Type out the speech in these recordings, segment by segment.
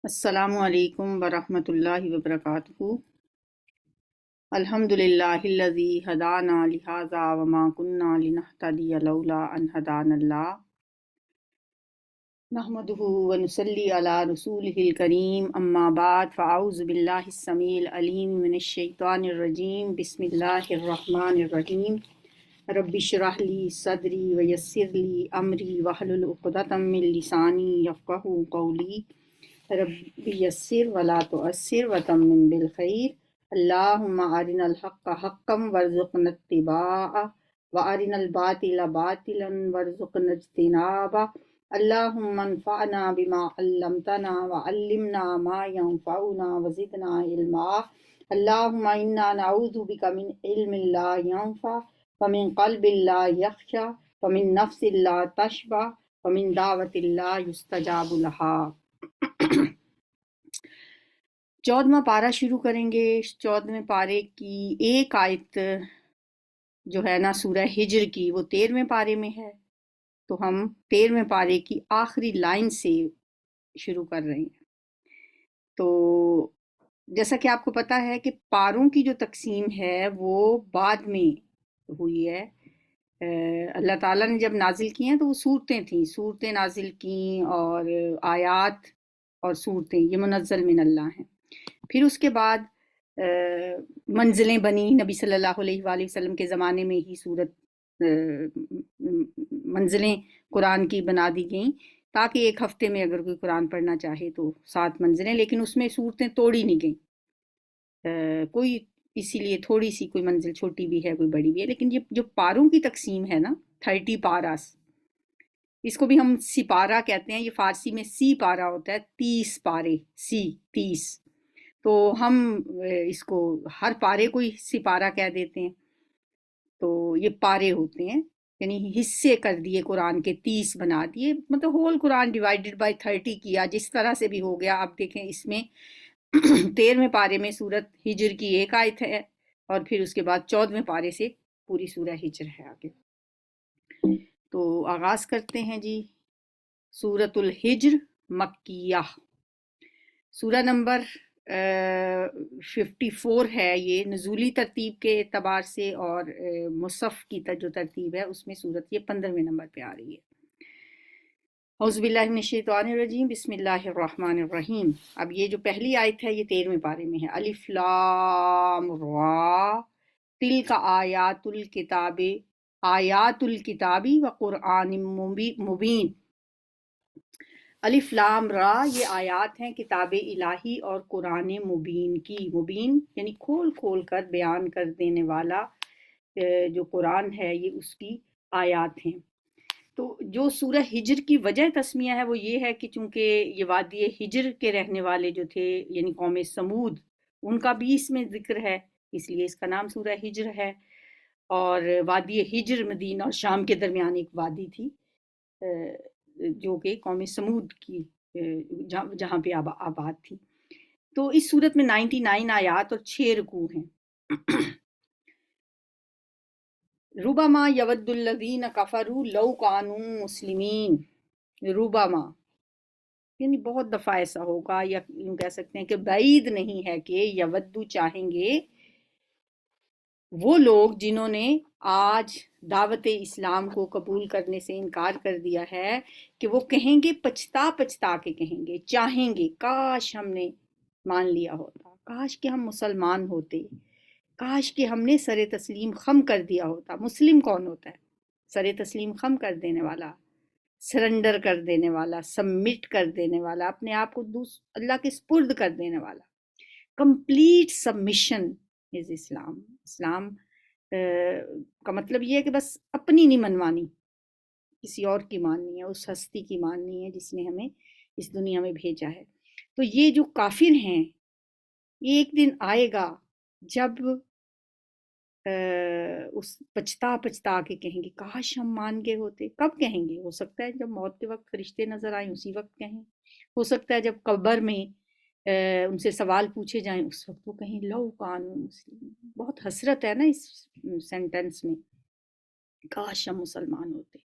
السلام علیکم ورحمۃ اللہ وبرکاتہ۔ الحمدللہ ہدانا لہذا وما کننا لنہتدی لولا ان ہدانا اللہ، نحمدہ ونصلی علی رسولہ الکریم، اما بعد فاعوذ باللہ السمیع العلیم من الشیطان الرجیم، بسم اللہ الرحمن الرحیم۔ رب اشرح لی صدری ویسر لی امری واحلل عقدۃ من لسانی یفقہوا قولی، رب یسر ولا تعسر وتمم بالخیر، اللہم ارنا الحق حقا وارزقنا اتباعہ وارنا الباطل باطلا وارزقنا اجتنابہ، اللہم انفعنا بما علمتنا وعلمنا ما ينفعنا وزدنا علما، اللہم انا نعوذ بک من علم لا ينفع ومن قلب لا يخشع ومن نفس لا تشبع ومن دعوت لا يستجاب لها۔ 14واں پارہ شروع کریں گے۔ 14ویں پارے کی ایک آیت جو ہے نا سورہ ہجر کی، وہ 13ویں پارے میں ہے، تو ہم 13ویں پارے کی آخری لائن سے شروع کر رہے ہیں۔ تو جیسا کہ آپ کو پتہ ہے کہ پاروں کی جو تقسیم ہے وہ بعد میں ہوئی ہے۔ اللہ تعالیٰ نے جب نازل کی ہیں تو وہ صورتیں تھیں، صورتیں نازل کیں، اور آیات اور صورتیں یہ منزل من اللہ ہیں۔ پھر اس کے بعد منزلیں بنی، نبی صلی اللہ علیہ وآلہ وسلم کے زمانے میں ہی منزلیں قرآن کی بنا دی گئیں، تاکہ ایک ہفتے میں اگر کوئی قرآن پڑھنا چاہے تو 7 منزلیں، لیکن اس میں صورتیں توڑی نہیں گئیں، کوئی اسی لیے تھوڑی سی کوئی منزل چھوٹی بھی ہے کوئی بڑی بھی ہے۔ لیکن یہ جو پاروں کی تقسیم ہے نا 30 پاراس، اس کو بھی ہم سپارہ کہتے ہیں، یہ فارسی میں سی پارہ ہوتا ہے، 30 پارے، سی 30، تو ہم اس کو ہر پارے کو ہی سپارہ کہہ دیتے ہیں۔ تو یہ پارے ہوتے ہیں، یعنی حصے کر دیے قرآن کے، 30 بنا دیے، مطلب ہول قرآن ڈیوائیڈڈ بائی 30 کیا، جس طرح سے بھی ہو گیا۔ اب دیکھیں اس میں 13ویں پارے میں سورت ہجر کی ایک آیت ہے، اور پھر اس کے بعد 14ویں پارے سے پوری سورہ ہجر ہے آگے۔ تو آغاز کرتے ہیں جی۔ سورۃ الحجر مکیہ، سورہ نمبر 54 ہے، یہ نزولی ترتیب کے اعتبار سے، اور مصحف کی جو ترتیب ہے اس میں سورت یہ 15ویں نمبر پہ آ رہی ہے۔ اعوذ باللہ من الشیطان الرجیم، بسم اللہ الرحمن الرحیم۔ اب یہ جو پہلی آیت ہے یہ 13ویں پارے میں ہے۔ الف لام را تلک آیات الکتاب، آیات الکتابی و قرآن مبین۔ الف لام را یہ آیات ہیں کتاب الہی اور قرآن مبین کی، مبین یعنی کھول کھول کر بیان کر دینے والا جو قرآن ہے یہ اس کی آیات ہیں۔ تو جو سورہ ہجر کی وجہ تسمیہ ہے وہ یہ ہے کہ چونکہ یہ وادی ہجر کے رہنے والے جو تھے یعنی قوم سمود، ان کا بھی اس میں ذکر ہے، اس لیے اس کا نام سورہ ہجر ہے۔ اور وادی ہجر مدینہ اور شام کے درمیان ایک وادی تھی جو کہ قوم سمود کی جہاں پہ آباد تھی۔ تو اس صورت میں 99 آیات اور 6 رکوع ہیں۔ ربما یود الذین کفروا لو کانوا مسلمین، ربما یعنی بہت دفعہ ایسا ہوگا، یا یوں کہہ سکتے ہیں کہ بعید نہیں ہے کہ یودو چاہیں گے وہ لوگ جنہوں نے آج دعوت اسلام کو قبول کرنے سے انکار کر دیا ہے، کہ وہ کہیں گے، پچھتا پچھتا کے کہیں گے، چاہیں گے کاش ہم نے مان لیا ہوتا، کاش کہ ہم مسلمان ہوتے، کاش کہ ہم نے سر تسلیم خم کر دیا ہوتا۔ مسلم کون ہوتا ہے؟ سر تسلیم خم کر دینے والا، سرنڈر کر دینے والا، سبمٹ کر دینے والا، اپنے آپ کو اللہ کے سپرد کر دینے والا۔ کمپلیٹ سبمیشن از اسلام۔ اسلام کا مطلب یہ ہے کہ بس اپنی نہیں منوانی، کسی اور کی ماننی ہے، اس ہستی کی ماننی ہے جس نے ہمیں اس دنیا میں بھیجا ہے۔ تو یہ جو کافر ہیں، ایک دن آئے گا جب اس پچھتا پچھتا کے کہیں گے کاش ہم مان گئے ہوتے۔ کب کہیں گے؟ ہو سکتا ہے جب موت کے وقت فرشتے نظر آئیں اسی وقت کہیں، ہو سکتا ہے جب قبر میں ان سے سوال پوچھے جائیں اس وقت وہ کہیں لو کانوا مسلمین۔ بہت حسرت ہے نا اس سینٹنس میں، کاش ہم مسلمان ہوتے۔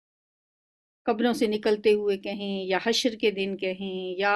قبروں سے نکلتے ہوئے کہیں، یا حشر کے دن کہیں، یا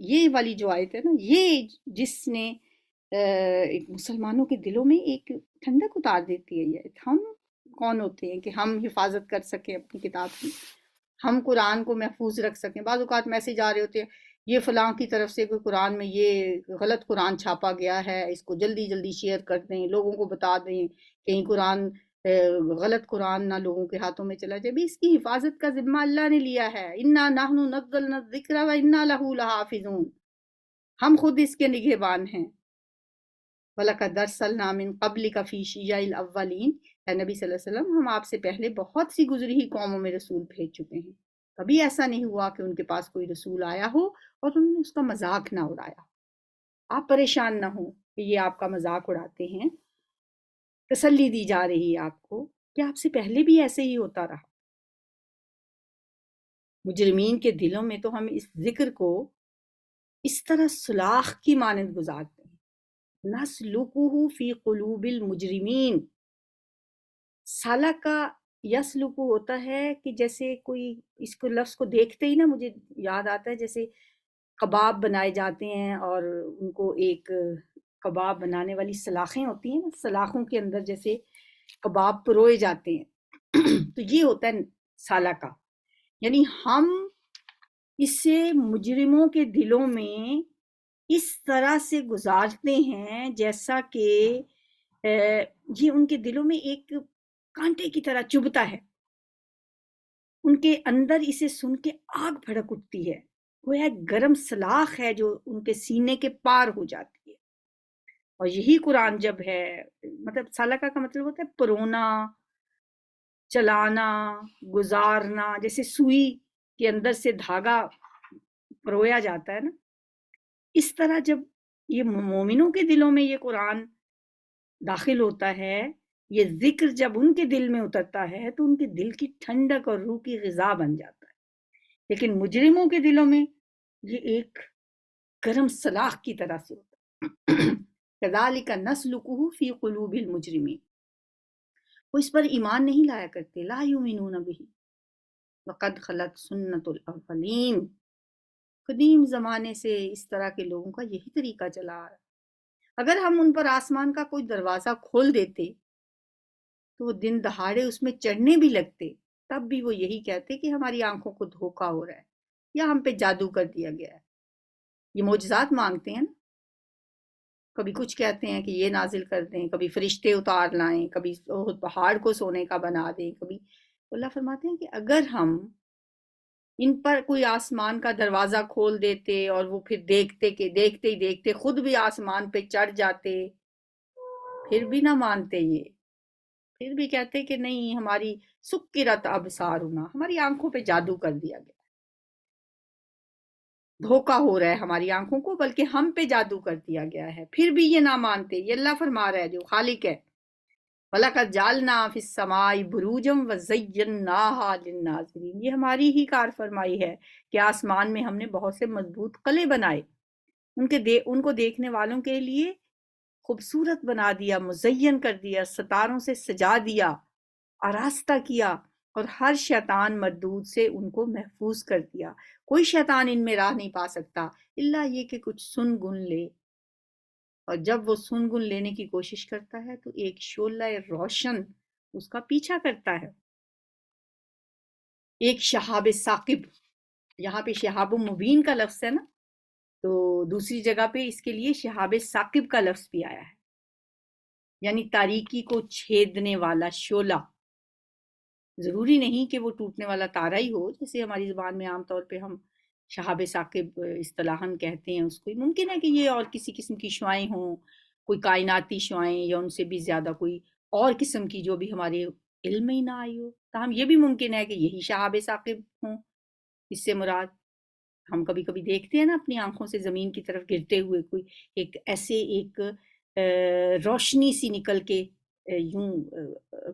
یہ والی جو آیت ہے نا، یہ جس نے ایک مسلمانوں کے دلوں میں ایک ٹھنڈک اتار دیتی ہے. یہ ہم کون ہوتے ہیں کہ ہم حفاظت کر سکیں اپنی کتاب کی، ہم قرآن کو محفوظ رکھ سکیں. بعض اوقات میسیج آ رہے ہوتے ہیں یہ فلاں کی طرف سے کوئی قرآن میں یہ غلط قرآن چھاپا گیا ہے، اس کو جلدی جلدی شیئر کر دیں، لوگوں کو بتا دیں، کہیں قرآن غلط قرآن نہ لوگوں کے ہاتھوں میں چلا جائے. بھی اس کی حفاظت کا ذمہ اللہ نے لیا ہے. انا نحن نزلنا الذکر و انا لہ لحافظون، ہم خود اس کے نگہبان ہیں. وَلَقَدْ أَرْسَلْنَا مِن قَبْلِكَ فِي شِيَعِ الْأَوَّلِينَ، اے نبی صلی اللہ علیہ وسلم ہم آپ سے پہلے بہت سی گزری ہوئی قوموں میں رسول بھیج چکے ہیں. کبھی ایسا نہیں ہوا کہ ان کے پاس کوئی رسول آیا ہو اور انہوں نے اس کا مذاق نہ اڑایا. آپ پریشان نہ ہوں کہ یہ آپ کا مذاق اڑاتے ہیں. تسلی دی جا رہی ہے آپ کو کہ آپ سے پہلے بھی ایسے ہی ہوتا رہا. مجرمین کے دلوں میں تو ہم اس ذکر کو اس طرح سلاخ کی مانند گزارتے ہیں. نسلکہ فی قلوب المجرمین. سالکا یسلکو ہوتا ہے کہ جیسے کوئی اس کو لفظ کو دیکھتے ہی نا مجھے یاد آتا ہے جیسے کباب بنائے جاتے ہیں اور ان کو ایک کباب بنانے والی سلاخیں ہوتی ہیں نا، سلاخوں کے اندر جیسے کباب پروئے جاتے ہیں تو یہ ہوتا ہے سالکا. یعنی ہم اسے مجرموں کے دلوں میں اس طرح سے گزارتے ہیں جیسا کہ یہ ان کے دلوں میں ایک کانٹے کی طرح چبھتا ہے. ان کے اندر اسے سن کے آگ بھڑک اٹھتی ہے. وہ ایک گرم سلاخ ہے جو ان کے سینے کے پار ہو جاتی ہے. اور یہی قرآن جب ہے، مطلب سالکا کا مطلب ہوتا ہے پرونا، چلانا، گزارنا. جیسے سوئی کے اندر سے دھاگا پرویا جاتا ہے نا، اس طرح جب یہ مومنوں کے دلوں میں یہ قرآن داخل ہوتا ہے، یہ ذکر جب ان کے دل میں اترتا ہے تو ان کے دل کی ٹھنڈک اور روح کی غذا بن جاتا ہے. لیکن مجرموں کے دلوں میں یہ ایک گرم سلاخ کی طرح سے ہوتا ہے. کذالک نسلکہ فی قلوب المجرمین. وہ اس پر ایمان نہیں لایا کرتے. لا یؤمنون بہ وقد خلت سنت الاولین. قدیم زمانے سے اس طرح کے لوگوں کا یہی طریقہ چلا آ رہا ہے. اگر ہم ان پر آسمان کا کوئی دروازہ کھول دیتے تو وہ دن دہاڑے اس میں چڑھنے بھی لگتے، تب بھی وہ یہی کہتے کہ ہماری آنکھوں کو دھوکا ہو رہا ہے یا ہم پہ جادو کر دیا گیا ہے. یہ معجزات مانگتے ہیں نا، کبھی کچھ کہتے ہیں کہ یہ نازل کر دیں، کبھی فرشتے اتار لائیں، کبھی پہاڑ کو سونے کا بنا دیں. کبھی اللہ فرماتے ہیں کہ اگر ہم ان پر کوئی آسمان کا دروازہ کھول دیتے اور وہ پھر دیکھتے کہ دیکھتے ہی دیکھتے خود بھی آسمان پہ چڑھ جاتے، پھر بھی نہ مانتے. یہ پھر بھی کہتے کہ نہیں، ہماری سکرت ابصارنا، ہماری آنکھوں پہ جادو کر دیا گیا، دھوکا ہو رہا ہے ہماری آنکھوں کو، بلکہ ہم پہ جادو کر دیا گیا ہے. پھر بھی یہ نہ مانتے. یہ اللہ فرما رہا ہے جو خالق ہے. وَلَقَدْ جَعَلْنَا فِي السَّمَاءِ بُرُوجًا وَزَيَّنَّاهَا لِلنَّاظِرِينَ. یہ ہماری ہی کار فرمائی ہے کہ آسمان میں ہم نے بہت سے مضبوط قلعے بنائے، ان کو دیکھنے والوں کے لیے خوبصورت بنا دیا، مزین کر دیا، ستاروں سے سجا دیا، آراستہ کیا، اور ہر شیطان مردود سے ان کو محفوظ کر دیا. کوئی شیطان ان میں راہ نہیں پا سکتا الا یہ کہ کچھ سن گن لے. اور جب وہ سن گن لینے کی کوشش کرتا ہے تو ایک شعلہ روشن اس کا پیچھا کرتا ہے، ایک شہاب ثاقب. یہاں پہ شہاب مبین کا لفظ ہے نا، تو دوسری جگہ پہ اس کے لیے شہاب ثاقب کا لفظ بھی آیا ہے، یعنی تاریکی کو چھیدنے والا شعلہ. ضروری نہیں کہ وہ ٹوٹنے والا تارا ہی ہو، جیسے ہماری زبان میں عام طور پہ ہم شہاب ثاقب اصطلاحاً کہتے ہیں اس کو. ممکن ہے کہ یہ اور کسی قسم کی شعائیں ہوں، کوئی کائناتی شعائیں یا ان سے بھی زیادہ کوئی اور قسم کی جو بھی ہمارے علم میں ہی نہ آئی ہو. تاہم یہ بھی ممکن ہے کہ یہی شہاب ثاقب ہوں. اس سے مراد ہم کبھی کبھی دیکھتے ہیں نا اپنی آنکھوں سے زمین کی طرف گرتے ہوئے کوئی ایک ایسے ایک روشنی سی نکل کے یوں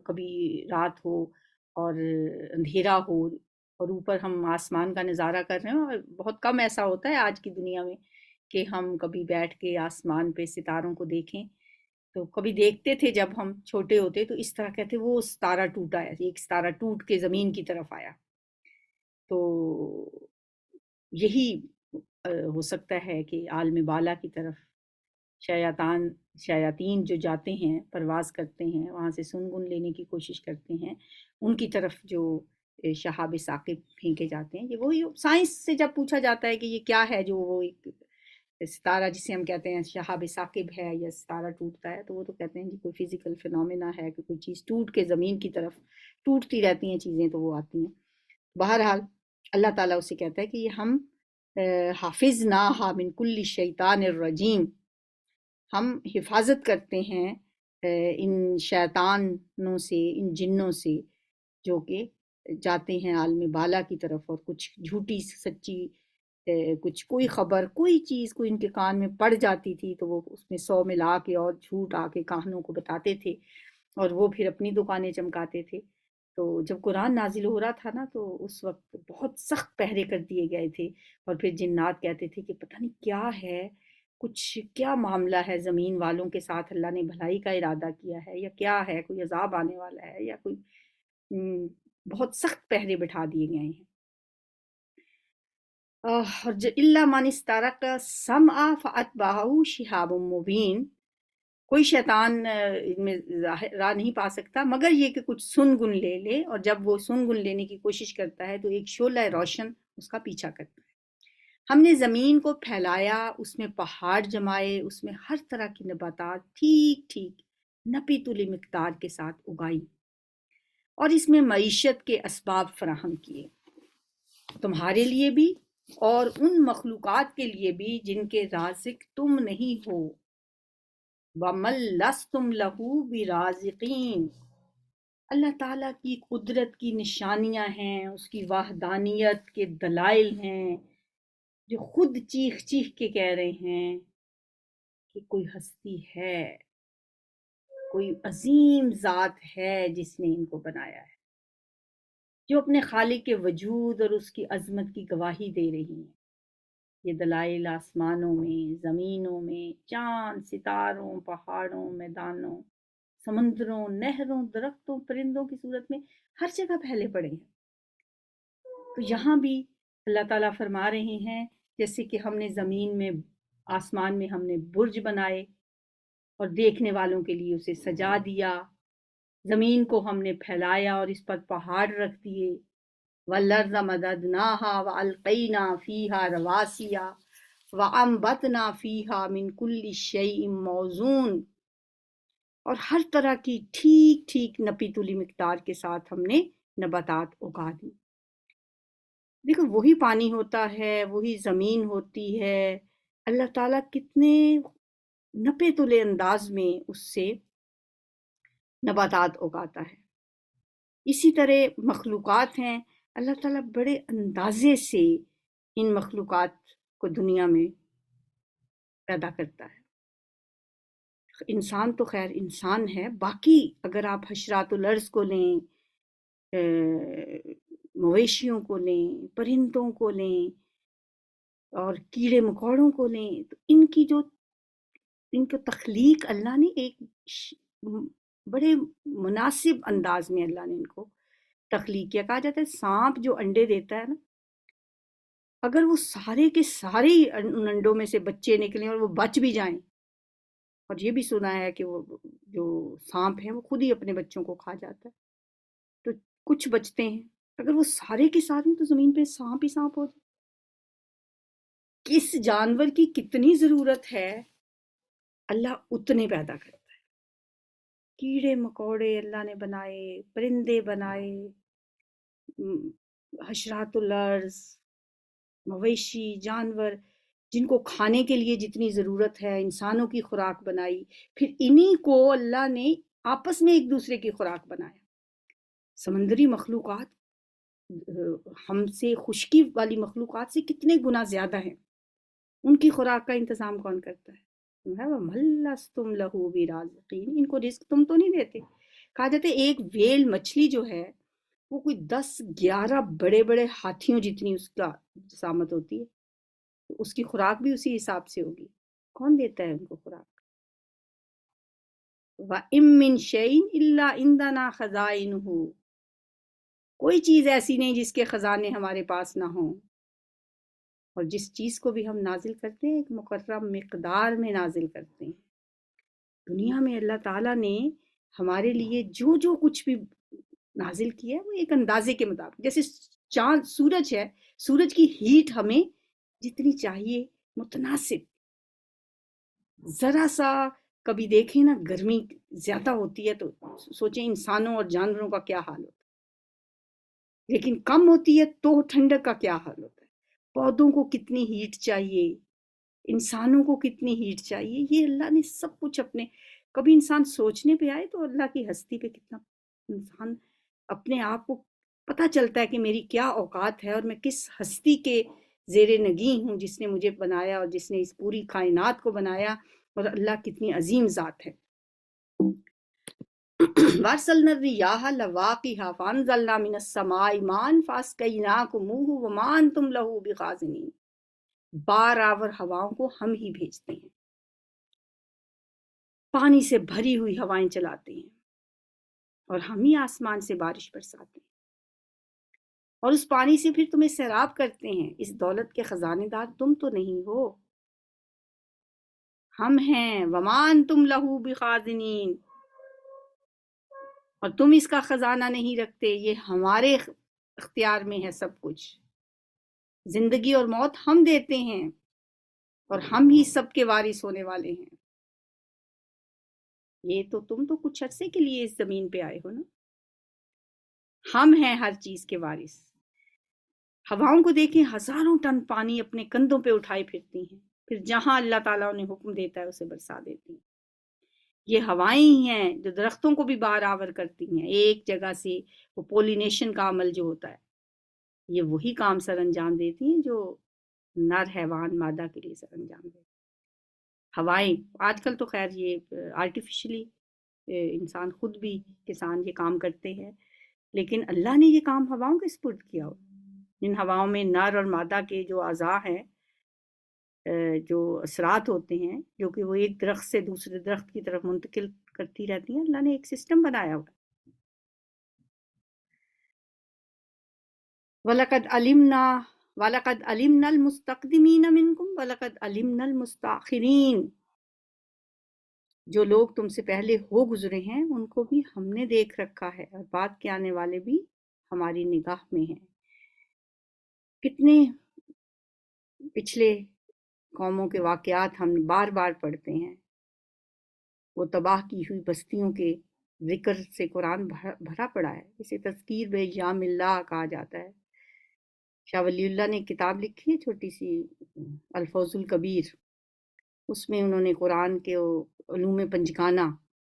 کبھی رات ہو اور اندھیرا ہو اور اوپر ہم آسمان کا نظارہ کر رہے ہیں. اور بہت کم ایسا ہوتا ہے آج کی دنیا میں کہ ہم کبھی بیٹھ کے آسمان پہ ستاروں کو دیکھیں. تو کبھی دیکھتے تھے جب ہم چھوٹے ہوتے تو اس طرح کہتے وہ ستارہ ٹوٹا ہے، ایک ستارہ ٹوٹ کے زمین کی طرف آیا. تو یہی ہو سکتا ہے کہ عالم بالا کی طرف شیاطین جو جاتے ہیں، پرواز کرتے ہیں، وہاں سے سنگن لینے کی کوشش کرتے ہیں، ان کی طرف جو شہاب ثاقب پھینکے جاتے ہیں، یہ وہی سائنس سے جب پوچھا جاتا ہے کہ یہ کیا ہے، جو وہ ایک ستارہ جسے ہم کہتے ہیں شہاب ثاقب ہے یا ستارہ ٹوٹتا ہے، تو وہ تو کہتے ہیں جی کوئی فزیکل فینومینا ہے کہ کوئی چیز ٹوٹ کے زمین کی طرف ٹوٹتی رہتی ہیں چیزیں تو وہ آتی ہیں۔ بہرحال اللہ تعالیٰ اسے کہتا ہے کہ یہ ہم حافظناہا من کل شیطان الرجیم، ہم حفاظت کرتے ہیں ان شیطانوں سے، ان جنوں سے جو کہ جاتے ہیں عالم بالا کی طرف اور کچھ جھوٹی سچی کچھ کوئی خبر کوئی چیز کوئی ان کے کان میں پڑ جاتی تھی تو وہ اس میں 100 ملا کے اور جھوٹ آ کے کہانوں کو بتاتے تھے اور وہ پھر اپنی دکانیں چمکاتے تھے۔ تو جب قرآن نازل ہو رہا تھا نا تو اس وقت بہت سخت پہرے کر دیے گئے تھے، اور پھر جنات کہتے تھے کہ پتہ نہیں کیا ہے، کچھ کیا معاملہ ہے، زمین والوں کے ساتھ اللہ نے بھلائی کا ارادہ کیا ہے یا کیا ہے، کوئی عذاب آنے والا ہے یا کوئی بہت سخت پہرے بٹھا دیے گئے ہیں۔ اور الا من استرق سمع فاتبعه شهاب مبین، کوئی شیطان ان میں راہ نہیں پا سکتا مگر یہ کہ کچھ سن گن لے لے، اور جب وہ سن گن لینے کی کوشش کرتا ہے تو ایک شعلہ روشن اس کا پیچھا کرتا ہے۔ ہم نے زمین کو پھیلایا، اس میں پہاڑ جمائے، اس میں ہر طرح کی نباتات ٹھیک ٹھیک نپی تلی مقدار کے ساتھ اگائی، اور اس میں معیشت کے اسباب فراہم کیے تمہارے لیے بھی اور ان مخلوقات کے لیے بھی جن کے رازق تم نہیں ہو۔ وَمَن لَسْتُمْ لَهُ بِرَازِقِينَ، اللہ تعالیٰ کی قدرت کی نشانیاں ہیں، اس کی وحدانیت کے دلائل ہیں، جو خود چیخ چیخ کے کہہ رہے ہیں کہ کوئی ہستی ہے، کوئی عظیم ذات ہے جس نے ان کو بنایا ہے، جو اپنے خالق کے وجود اور اس کی عظمت کی گواہی دے رہی ہیں۔ یہ دلائل آسمانوں میں، زمینوں میں، چاند، ستاروں، پہاڑوں، میدانوں، سمندروں، نہروں، درختوں، پرندوں کی صورت میں ہر جگہ پھیلے پڑے ہیں۔ تو یہاں بھی اللہ تعالیٰ فرما رہے ہیں جیسے کہ ہم نے زمین میں، آسمان میں ہم نے برج بنائے اور دیکھنے والوں کے لیے اسے سجا دیا، زمین کو ہم نے پھیلایا اور اس پر پہاڑ رکھ دیے، وَالْأَرْضَ مَدَدْنَاهَا وَأَلْقَيْنَا فِيهَا رَوَاسِيَ وَأَنبَتْنَا فِيهَا مِنْ كُلِّ شَيْءٍ مَوْزُونٍ، اور ہر طرح کی ٹھیک ٹھیک نپی تلی مقدار کے ساتھ ہم نے نباتات اگا دی۔ دیکھو وہی پانی ہوتا ہے، وہی زمین ہوتی ہے، اللہ تعالیٰ کتنے نپے تلے انداز میں اس سے نباتات اگاتا ہے۔ اسی طرح مخلوقات ہیں، اللہ تعالیٰ بڑے اندازے سے ان مخلوقات کو دنیا میں پیدا کرتا ہے۔ انسان تو خیر انسان ہے، باقی اگر آپ حشرات الارض کو لیں، مویشیوں کو لیں، پرندوں کو لیں اور کیڑے مکوڑوں کو لیں، تو ان کو تخلیق اللہ نے ایک بڑے مناسب انداز میں اللہ نے ان کو تخلیق کیا۔ کہا جاتا ہے سانپ جو انڈے دیتا ہے نا، اگر وہ سارے کے سارے ان انڈوں میں سے بچے نکلیں اور وہ بچ بھی جائیں، اور یہ بھی سنا ہے کہ وہ جو سانپ ہے وہ خود ہی اپنے بچوں کو کھا جاتا ہے، تو کچھ بچتے ہیں، اگر وہ سارے کے سارے تو زمین پہ سانپ ہی سانپ ہو جائے۔ کس جانور کی کتنی ضرورت ہے اللہ اتنے پیدا کرتا ہے، کیڑے مکوڑے اللہ نے بنائے، پرندے بنائے، حشرات الارض، مویشی جانور جن کو کھانے کے لیے جتنی ضرورت ہے، انسانوں کی خوراک بنائی، پھر انہی کو اللہ نے آپس میں ایک دوسرے کی خوراک بنایا۔ سمندری مخلوقات ہم سے، خشکی والی مخلوقات سے کتنے گنا زیادہ ہیں، ان کی خوراک کا انتظام کون کرتا ہے؟ وَمَلَّسْتُمْ لَهُ بِرَازِقِينَ، ان کو رزق تم تو نہیں دیتے۔ کہا جاتا ہے ایک ویل مچھلی جو ہے وہ کوئی 10-11 بڑے بڑے ہاتھیوں جتنی اس کا جسامت ہوتی ہے، اس کی خوراک بھی اسی حساب سے ہوگی۔ کون دیتا ہے ان کو خوراک؟ وَإِن مِّن شَيْءٍ إِلَّا عِندَنَا خَزَائِنُهُ، کوئی چیز ایسی نہیں جس کے خزانے ہمارے پاس نہ ہوں۔ اور جس چیز کو بھی ہم نازل کرتے ہیں ایک مقررہ مقدار میں نازل کرتے ہیں. دنیا میں اللہ تعالیٰ نے ہمارے لیے جو جو کچھ بھی نازل کیا ہے وہ ایک اندازے کے مطابق. جیسے چاند سورج ہے، سورج کی ہیٹ ہمیں جتنی چاہیے متناسب. ذرا سا کبھی دیکھیں نا گرمی زیادہ ہوتی ہے تو سوچیں انسانوں اور جانوروں کا کیا حال ہوتا ہے، لیکن کم ہوتی ہے تو ٹھنڈک کا کیا حال ہوتا ہے. پودوں کو کتنی ہیٹ چاہیے، انسانوں کو کتنی ہیٹ چاہیے. یہ اللہ نے سب کچھ اپنے، کبھی انسان سوچنے پہ آئے تو اللہ کی ہستی پہ کتنا انسان اپنے آپ کو پتہ چلتا ہے کہ میری کیا اوقات ہے اور میں کس ہستی کے زیر نگیں ہوں جس نے مجھے بنایا اور جس نے اس پوری کائنات کو بنایا. اور اللہ کتنی عظیم ذات ہے. وارسلنا الرياح لواقح فانزلنا من السماء ماء فاسقيناكموه وما انتم له بخازنين. بار آور ہواؤں کو ہم ہی بھیجتے ہیں، پانی سے بھری ہوئی ہوائیں چلاتے ہیں اور ہم ہی آسمان سے بارش برساتے ہیں اور اس پانی سے پھر تمہیں سیراب کرتے ہیں. اس دولت کے خزانے دار تم تو نہیں ہو، ہم ہیں. وما انتم له بخازنین، اور تم اس کا خزانہ نہیں رکھتے. یہ ہمارے اختیار میں ہے سب کچھ. زندگی اور موت ہم دیتے ہیں اور ہم ہی سب کے وارث ہونے والے ہیں. یہ تو تم تو کچھ عرصے کے لیے اس زمین پہ آئے ہو نا. ہم ہیں ہر چیز کے وارث. ہواؤں کو دیکھیں، ہزاروں ٹن پانی اپنے کندھوں پہ اٹھائے پھرتی ہیں، پھر جہاں اللہ تعالیٰ انہیں حکم دیتا ہے اسے برسا دیتی ہیں. یہ ہوائیں ہی ہیں جو درختوں کو بھی بار آور کرتی ہیں. ایک جگہ سے وہ پولینیشن کا عمل جو ہوتا ہے یہ وہی کام سر انجام دیتی ہیں جو نر حیوان مادہ کے لیے سر انجام دیتی ہیں. ہوائیں آج کل تو خیر یہ آرٹیفیشلی انسان خود بھی کسان یہ کام کرتے ہیں، لیکن اللہ نے یہ کام ہواؤں کے سپرد کیا ہو. ان ہواؤں میں نر اور مادہ کے جو اعضاء ہیں، جو اثرات ہوتے ہیں جو کہ وہ ایک درخت سے دوسرے درخت کی طرف منتقل کرتی رہتی ہیں، اللہ نے ایک سسٹم بنایا ہوا. وَلَقَدْ عَلِمْنَا الْمُسْتَقْدِمِينَ مِنْكُمْ وَلَقَدْ عَلِمْنَا الْمُسْتَأْخِرِينَ. جو لوگ تم سے پہلے ہو گزرے ہیں ان کو بھی ہم نے دیکھ رکھا ہے اور بعد کے آنے والے بھی ہماری نگاہ میں ہیں. کتنے پچھلے قوموں کے واقعات ہم بار بار پڑھتے ہیں. وہ تباہ کی ہوئی بستیوں کے ذکر سے قرآن بھرا پڑا ہے. اسے تذکیر بایام اللہ کہا جاتا ہے. شاہ ولی اللہ نے کتاب لکھی ہے چھوٹی سی، الفوز الکبیر. اس میں انہوں نے قرآن کے علوم پنجگانہ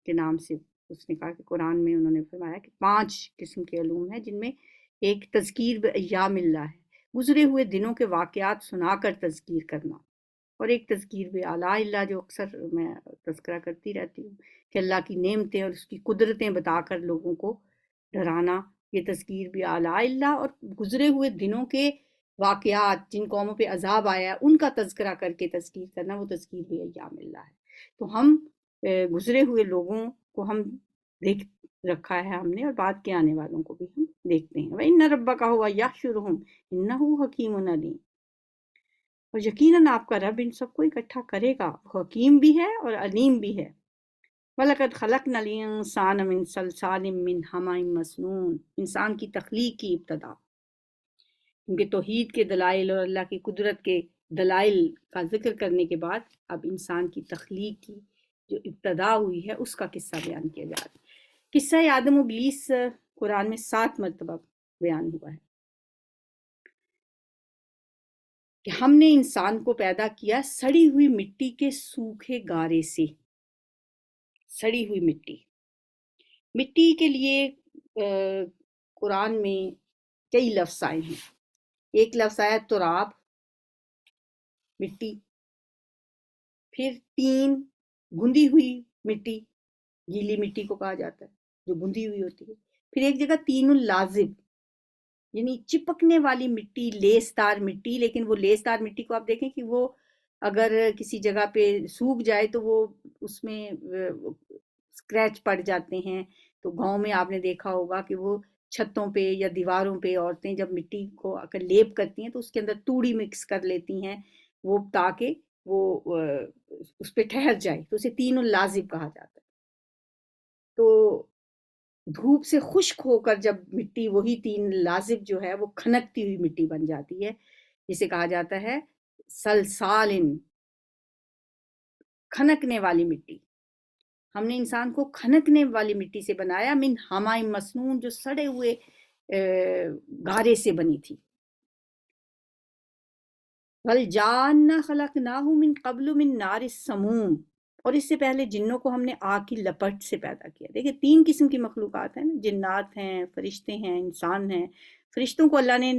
کے نام سے اس نے کہا کہ قرآن میں انہوں نے فرمایا کہ 5 قسم کے علوم ہیں جن میں ایک تذکیر بایام اللہ ہے، گزرے ہوئے دنوں کے واقعات سنا کر تذکیر کرنا، اور ایک تذکیر بآلاء اللہ جو اکثر میں تذکرہ کرتی رہتی ہوں کہ اللہ کی نعمتیں اور اس کی قدرتیں بتا کر لوگوں کو ڈرانا. یہ تذکیر بآلاء اللہ. اور گزرے ہوئے دنوں کے واقعات جن قوموں پہ عذاب آیا ہے ان کا تذکرہ کر کے تذکیر کرنا، وہ تذکیر بایام اللہ ہے. تو ہم گزرے ہوئے لوگوں کو ہم دیکھ رکھا ہے ہم نے، اور بعد کے آنے والوں کو بھی ہم دیکھتے ہیں. وَإِنَّ رَبَّكَ هُوَ يَحْشُرُهُمْ إِنَّهُ حَكِيمٌ عَلِيمٌ. اور یقیناً آپ کا رب ان سب کو اکٹھا کرے گا، حکیم بھی ہے اور علیم بھی ہے. وَلَقَدْ خَلَقْنَا الْإِنسَانَ مِنْ صَلْصَالٍ مِّنْ حَمَإٍ مَّسْنُونٍ. انسان کی تخلیق کی ابتدا، کیونکہ توحید کے دلائل اور اللہ کی قدرت کے دلائل کا ذکر کرنے کے بعد اب انسان کی تخلیق کی جو ابتدا ہوئی ہے اس کا قصہ بیان کیا جا رہا ہے. قصہ آدم و ابلیس قرآن میں 7 مرتبہ بیان ہوا ہے کہ ہم نے انسان کو پیدا کیا سڑی ہوئی مٹی کے سوکھے گارے سے. سڑی ہوئی مٹی، مٹی کے لیے قرآن میں کئی لفظ آئے ہیں. ایک لفظ آیا تراب، مٹی، پھر تین، گندی ہوئی مٹی، گیلی مٹی کو کہا جاتا ہے جو گندی ہوئی ہوتی ہے. پھر ایک جگہ تین اللازب، یعنی چپکنے والی مٹی، لیس دار مٹی. لیکن وہ لیس دار مٹی کو آپ دیکھیں کہ وہ اگر کسی جگہ پہ سوکھ جائے تو وہ اس میں اسکریچ پڑ جاتے ہیں. تو گاؤں میں آپ نے دیکھا ہوگا کہ وہ چھتوں پہ یا دیواروں پہ عورتیں جب مٹی کو اگر لیپ کرتی ہیں تو اس کے اندر توڑی مکس کر لیتی ہیں، وہ تاکہ وہ اس پہ ٹھہر جائے، تو اسے تین اللازب کہا جاتا ہے۔ تو دھوپ سے خشک ہو کر جب مٹی وہی تین لازب جو ہے وہ کھنکتی ہوئی مٹی بن جاتی ہے، جسے کہا جاتا ہے سلسالن، کھنکنے والی مٹی۔ ہم نے انسان کو کھنکنے والی مٹی سے بنایا، من حمائم مسنون، جو سڑے ہوئے گارے سے بنی تھی۔ والجان خلقناہ من قبل من نار السموم، اور اس سے پہلے جنوں کو ہم نے آگ کی لپٹ سے پیدا کیا۔ دیکھیں تین قسم کی مخلوقات ہیں نا، جنات ہیں، فرشتے ہیں، انسان ہیں۔ فرشتوں کو اللہ نے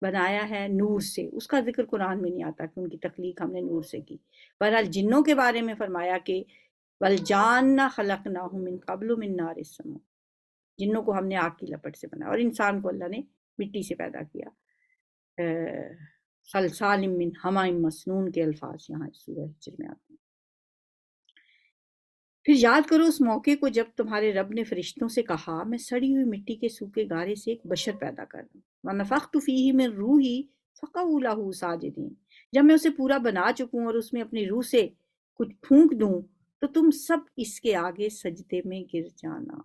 بنایا ہے نور سے، اس کا ذکر قرآن میں نہیں آتا کہ ان کی تخلیق ہم نے نور سے کی۔ بہرحال جنوں کے بارے میں فرمایا کہ والجان خلقناہ من قبل من نار السموم، جنوں کو ہم نے آگ کی لپٹ سے بنایا، اور انسان کو اللہ نے مٹی سے پیدا کیا۔ سلسال من حمائم مسنون کے الفاظ یہاں سورہ ہجر میں آتے ہیں۔ پھر یاد کرو اس موقع کو جب تمہارے رب نے فرشتوں سے کہا میں سڑی ہوئی مٹی کے سوکھے گارے سے ایک بشر پیدا کر دوں، وَنَفَخْتُ فِيهِ مِن رُوحِي فَقَعُوا لَهُ سَاجِدِينَ، جب میں اسے پورا بنا چکوں اور اس میں اپنی روح سے کچھ پھونک دوں تو تم سب اس کے آگے سجدے میں گر جانا۔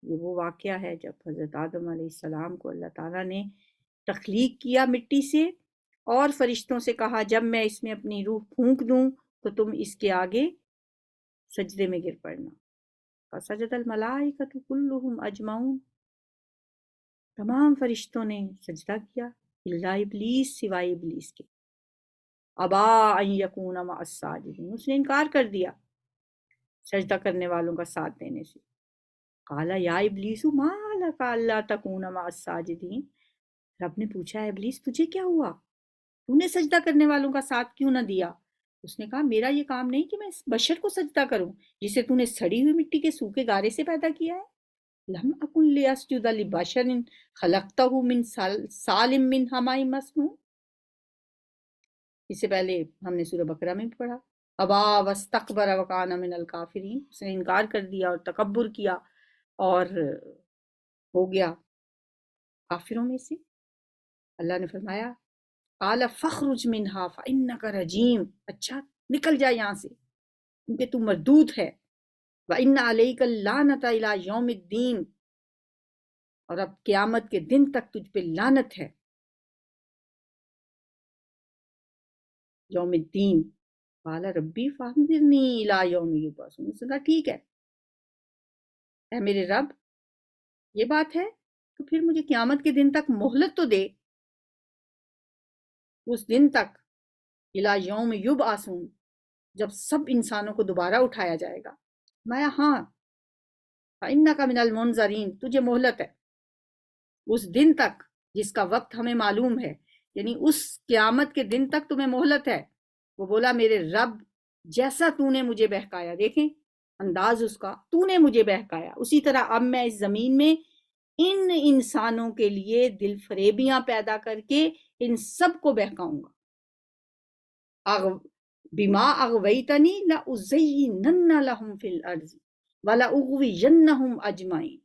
یہ وہ واقعہ ہے جب حضرت آدم علیہ السلام کو اللہ تعالیٰ نے تخلیق کیا مٹی سے، اور فرشتوں سے کہا جب میں اس میں اپنی روح پھونک دوں تو تم اس کے آگے سجدے میں گر پڑنا۔ فسجد الملائکۃ کلہم اجمعون، تمام فرشتوں نے سجدہ کیا الا ابلیس، سوائے ابلیس کے۔ ابا ان یکون مع الساجدین، اس نے انکار کر دیا سجدہ کرنے والوں کا ساتھ دینے سے۔ قال یا ابلیس ما لک الا تکون مع الساجدین، رب نے پوچھا ہے ابلیس تجھے کیا ہوا، تو نے سجدہ کرنے والوں کا ساتھ کیوں نہ دیا؟ اس نے کہا میرا یہ کام نہیں کہ میں اس بشر کو سجدہ کروں جسے تو نے سڑی ہوئی مٹی کے سوکھے گارے سے پیدا کیا ہے۔ لم اکن لیسجد لبشر خلقتہ من صلصال من حماء مسنون، اس سے پہلے ہم نے سورہ بقرہ میں بھی پڑھا ابا واستکبر وکان من الکافرین، اس نے انکار کر دیا اور تکبر کیا اور ہو گیا کافروں میں سے۔ اللہ نے فرمایا قال فاخرج منها فانک رجیم، اچھا نکل جا یہاں سے کیونکہ تو مردود ہے۔ وان علیک اللعنۃ الی یوم الدین، اور اب قیامت کے دن تک تجھ پہ لعنت ہے۔ یوم الدین، قال ربی فانظرنی الی یوم یبعثون، اس نے کہا ٹھیک ہے اے میرے رب یہ بات ہے تو پھر مجھے قیامت کے دن تک مہلت تو دے، اس دن تک الی یوم یبعثون جب سب انسانوں کو دوبارہ اٹھایا جائے گا۔ میں ہاں فإنک من المنظرین، تجھے مہلت ہے اس دن تک جس کا وقت ہمیں معلوم ہے، یعنی اس قیامت کے دن تک تمہیں مہلت ہے۔ وہ بولا میرے رب جیسا تو نے مجھے بہکایا، دیکھیں انداز اس کا، تو نے مجھے بہکایا اسی طرح اب میں اس زمین میں ان انسانوں کے لیے دل فریبیاں پیدا کر کے ان سب کو بہکاؤں گا۔ بما اغویتنی لازینن لہم فی الارض ولاغوینہم اجمعین،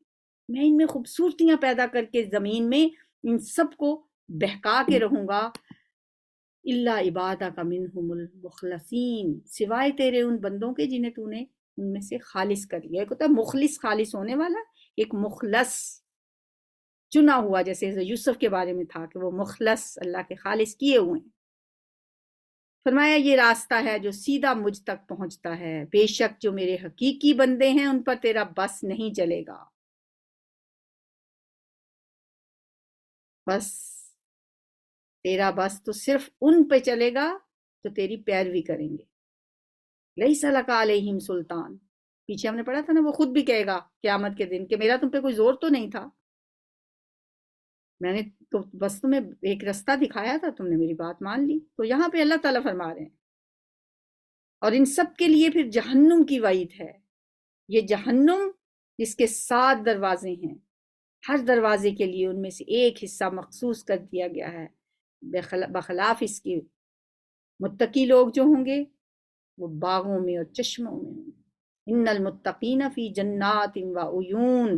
میں ان میں خوبصورتیاں پیدا کر کے زمین میں ان سب کو بہکا کے رہوں گا، الا عبادک منہم المخلصین، سوائے تیرے ان بندوں کے جنہیں تو نے ان میں سے خالص کر لیا۔ ایک ہوتا ہے مخلص، خالص ہونے والا، ایک مخلص چنا ہوا، جیسے یوسف کے بارے میں تھا کہ وہ مخلص اللہ کے خالص کیے ہوئے ہیں۔ فرمایا یہ راستہ ہے جو سیدھا مجھ تک پہنچتا ہے، بے شک جو میرے حقیقی بندے ہیں ان پر تیرا بس نہیں چلے گا، بس تیرا بس تو صرف ان پہ چلے گا جو تیری پیروی کریں گے۔ لیس لک علیہم سلطان، پیچھے ہم نے پڑھا تھا نا، وہ خود بھی کہے گا قیامت کے دن کہ میرا تم پہ کوئی زور تو نہیں تھا، میں نے تو بس تمہیں ایک راستہ دکھایا تھا، تم نے میری بات مان لی۔ تو یہاں پہ اللہ تعالیٰ فرما رہے ہیں اور ان سب کے لیے پھر جہنم کی وعید ہے۔ یہ جہنم جس کے 7 دروازے ہیں، ہر دروازے کے لیے ان میں سے ایک حصہ مخصوص کر دیا گیا ہے، بخلاف اس کے متقی لوگ جو ہوں گے وہ باغوں میں اور چشموں میں ہوں گے۔ ان المتقین فی جنات و عیون،